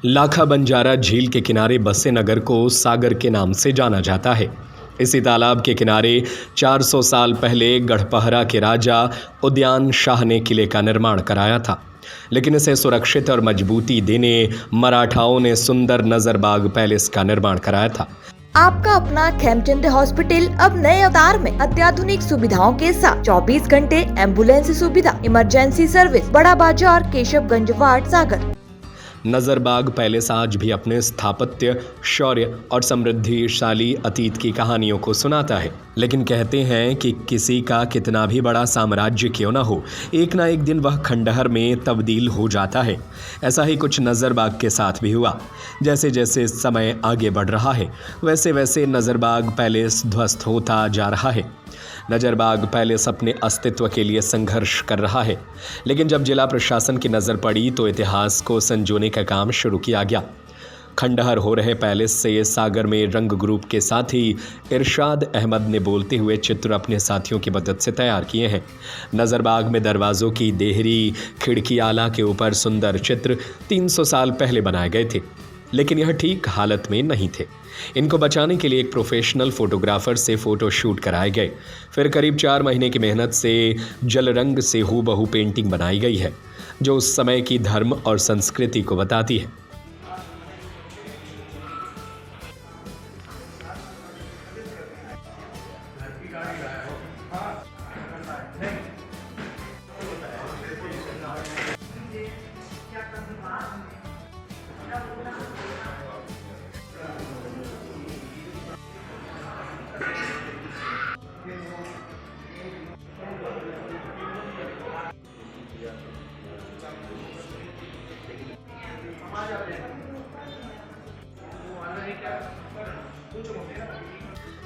लाखा बंजारा झील के किनारे बसे नगर को सागर के नाम से जाना जाता है। इसी तालाब के किनारे 400 साल पहले गढ़पहरा के राजा उदयन शाह ने किले का निर्माण कराया था, लेकिन इसे सुरक्षित और मजबूती देने मराठाओं ने सुंदर नजरबाग पैलेस का निर्माण कराया था। आपका अपना खेमचंद हॉस्पिटल अब नए अवतार में अत्याधुनिक सुविधाओं के साथ 24 घंटे एम्बुलेंस सुविधा, इमरजेंसी सर्विस, बड़ा बाजार, केशवगंज वार्ड, सागर। नजरबाग पैलेस आज भी अपने स्थापत्य, शौर्य और समृद्धिशाली अतीत की कहानियों को सुनाता है। लेकिन कहते हैं कि किसी का कितना भी बड़ा साम्राज्य क्यों ना हो, एक ना एक दिन वह खंडहर में तब्दील हो जाता है। ऐसा ही कुछ नजरबाग के साथ भी हुआ। जैसे जैसे समय आगे बढ़ रहा है, वैसे वैसे नजरबाग पैलेस ध्वस्त होता जा रहा है। नजरबाग पैलेस अपने अस्तित्व के लिए संघर्ष कर रहा है, लेकिन जब जिला प्रशासन की नज़र पड़ी तो इतिहास को संजोने का काम शुरू किया गया। खंडहर हो रहे पैलेस से सागर में रंग ग्रुप के साथी इरशाद अहमद ने बोलते हुए चित्र अपने साथियों की मदद से तैयार किए हैं। नजरबाग में दरवाज़ों की देहरी, खिड़की आला के ऊपर सुंदर चित्र 300 साल पहले बनाए गए थे, लेकिन यह ठीक हालत में नहीं थे। इनको बचाने के लिए एक प्रोफेशनल फोटोग्राफर से फ़ोटो शूट कराए गए। फिर करीब 4 महीने की मेहनत से जल रंग से हूबहू पेंटिंग बनाई गई है, जो उस समय की धर्म और संस्कृति को बताती है।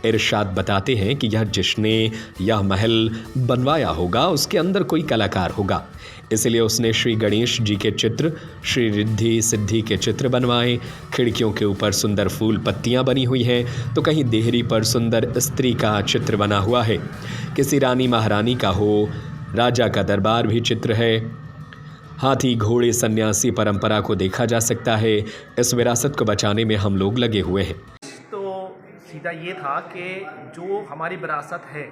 इरशाद बताते हैं कि यह जिसने यह महल बनवाया होगा उसके अंदर कोई कलाकार होगा, इसलिए उसने श्री गणेश जी के चित्र, श्री रिद्धि सिद्धि के चित्र बनवाए। खिड़कियों के ऊपर सुंदर फूल पत्तियां बनी हुई हैं, तो कहीं देहरी पर सुंदर स्त्री का चित्र बना हुआ है, किसी रानी महारानी का हो, राजा का दरबार भी चित्र है। हाथी, घोड़े, सन्यासी परंपरा को देखा जा सकता है। इस विरासत को बचाने में हम लोग लगे हुए हैं। सीधा ये था कि जो हमारी विरासत है,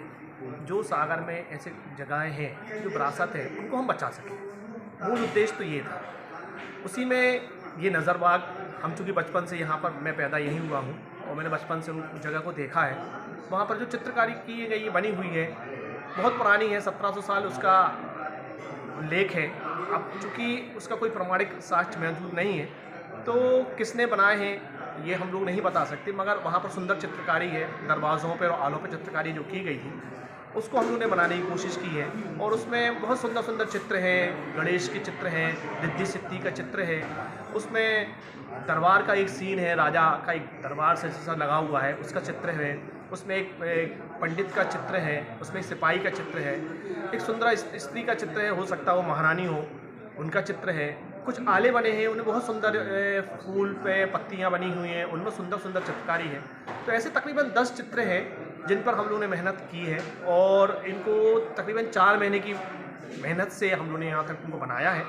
जो सागर में ऐसे जगहें हैं जो विरासत है, उनको हम बचा सकें। मूल उद्देश्य तो ये था। उसी में ये नज़रबाग, हम चूँकि बचपन से यहाँ पर, मैं पैदा यहीं हुआ हूँ और मैंने बचपन से उस जगह को देखा है। वहाँ पर जो चित्रकारी की गई बनी हुई है बहुत पुरानी है, 1700 साल उसका लेख है। अब चूँकि उसका कोई प्रमाणिक साक्ष्य मौजूद नहीं है, तो किसने बनाए हैं ये हम लोग नहीं बता सकते, मगर वहाँ पर सुंदर चित्रकारी है। दरवाज़ों पर और आलों पर चित्रकारी जो की गई थी, उसको हम लोगों ने बनाने की कोशिश की है। और उसमें बहुत सुंदर सुंदर चित्र हैं, गणेश के चित्र हैं, रिद्धि सिद्धि का चित्र है। उसमें दरबार का एक सीन है, राजा का एक दरबार से जैसा लगा हुआ है, उसका चित्र है। उसमें एक पंडित का चित्र है, उसमें एक सिपाही का चित्र है, एक सुंदर स्त्री का चित्र है, हो सकता है वो महारानी हो, उनका चित्र है। कुछ आले बने हैं, उनमें बहुत सुंदर फूल पे पत्तियां बनी हुई हैं, उनमें सुंदर सुंदर चित्रकारी है। तो ऐसे तकरीबन 10 चित्र हैं जिन पर हम लोगों ने मेहनत की है, और इनको तकरीबन 4 महीने की मेहनत से हम लोगों ने यहाँ तक उनको बनाया है।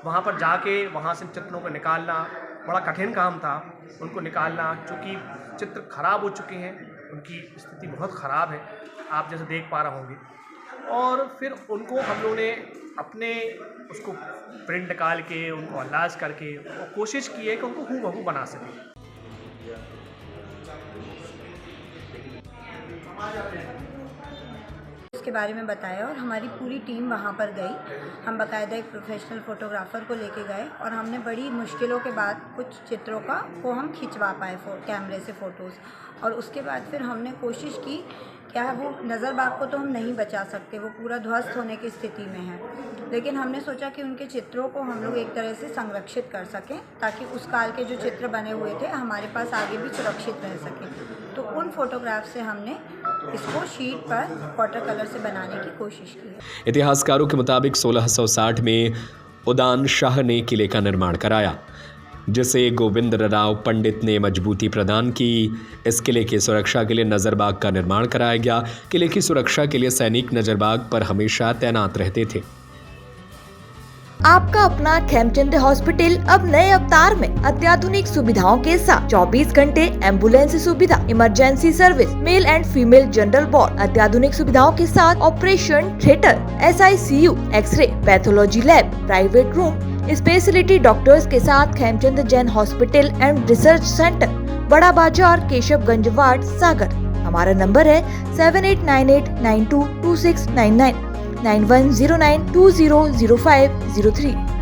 वहाँ पर जाके वहाँ से चित्रों को निकालना बड़ा कठिन काम था। उनको निकालना, चूँकि चित्र खराब हो चुके हैं, उनकी स्थिति बहुत ख़राब है, आप जैसे देख पा रहे होंगे। और फिर उनको हम लोगों ने अपने उसको प्रिंट निकाल के, उनको अंदाज करके कोशिश की है कि उनको हूबहू बना सकें। इसके बारे में बताया और हमारी पूरी टीम वहाँ पर गई। हम बाकायदा एक प्रोफेशनल फ़ोटोग्राफ़र को लेके गए और हमने बड़ी मुश्किलों के बाद कुछ चित्रों को हम खिंचवा पाए कैमरे से फ़ोटोज़। और उसके बाद फिर हमने कोशिश की, क्या वो नज़रबाग को तो हम नहीं बचा सकते, वो पूरा ध्वस्त होने की स्थिति में है, लेकिन हमने सोचा कि उनके चित्रों को हम लोग एक तरह से संरक्षित कर सकें, ताकि उस काल के जो चित्र बने हुए थे हमारे पास आगे भी सुरक्षित रह सकें। तो उन फोटोग्राफ से हमने इसको शीट पर वाटर कलर से बनाने की कोशिश की है। इतिहासकारों के मुताबिक 1660 में उदयन शाह ने किले का निर्माण कराया, जिसे गोविंदराव पंडित ने मजबूती प्रदान की। इस किले की सुरक्षा के लिए नजरबाग का निर्माण कराया गया। किले की सुरक्षा के लिए सैनिक नजरबाग पर हमेशा तैनात रहते थे। आपका अपना खेमचंद हॉस्पिटल अब नए अवतार में अत्याधुनिक सुविधाओं के साथ 24 घंटे एम्बुलेंस सुविधा, emergency service, male and female general ward, अत्याधुनिक सुविधाओं के साथ operation theatre, SICU, x ray, pathology lab, private room, speciality doctors के साथ Khemchand Jain hospital and research centre, Bada Bazar, Keshavganj ward, सागर। हमारा नंबर है 7898922699, 9109200503।